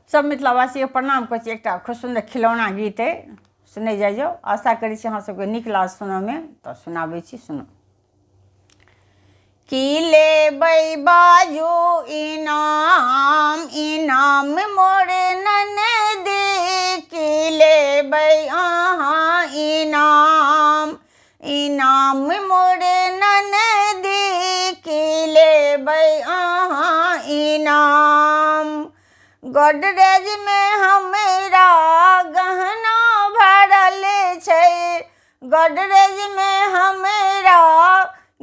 सब मिथिलावासी के प्रणाम कर छी। एक खूब सुंदर खिलौना गीत है, सुनै जाइयो। आशा करी छी अहाँ सबके नीक लाग सुनऽ में, तो सुनाबै छी, सुनो। की लेबै बाजू इनाम, इनाम मोर ननदी, की लेबै अहाँ इनाम, इनाम मोर ननदी, की लेबै अहाँ इनाम। गोदरेज में हमरा गहना भरल छै, गोदरेज में हमरा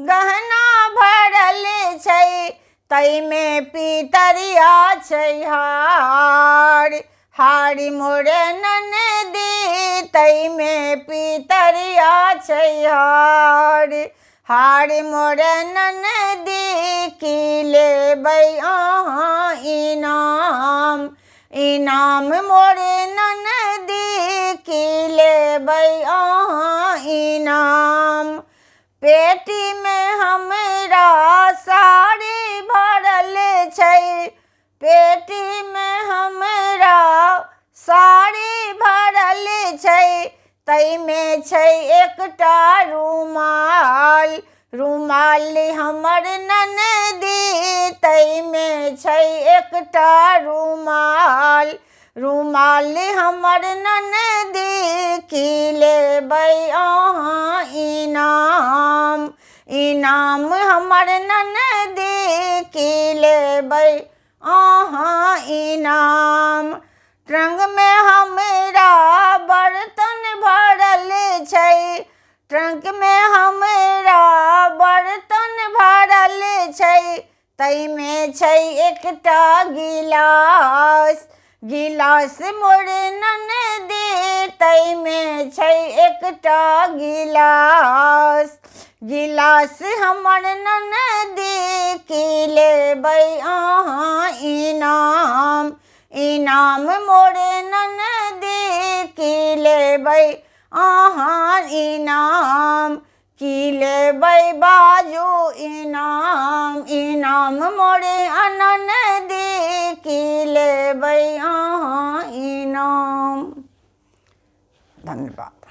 गहना भरल छै, तै में पितरिया छै हार, हारी मोरे ननदी, तै में पितरिया छै हार, हारी मोरे ननदी, की लेबै अहाँ इनाम, इनाम मोरे ननदी, की लेबै अहाँ इनाम। पेटी में हमरा साड़ी भरल छै, पेटी में हमरा साड़ी भरल छै, तै में छै एकटा रुमाल, रुमाल हमर ननदी, तै में छै एकटा रुमाल, रुमाल हमर ननदी, की लेबै अहाँ इनाम, इनाम हमर ननदी, की लेबै अहाँ इनाम। ट्रंक में हमरा बर्तन भरल छै, ट्रंक में हमरा बर्तन भरल छै, तै में छै एकटा गिलास, गिलास मोर ननदी, तै में छै एकटा गिलास, गिलास हमर ननदी, की लेबै अहाँ इनाम, इनाम मोर ननदी, की लेबै अहाँ इनाम, की लेबै बाजू इनाम, इनाम मोरे ननदी, की लेबै अहाँ इनाम। धन्यवाद।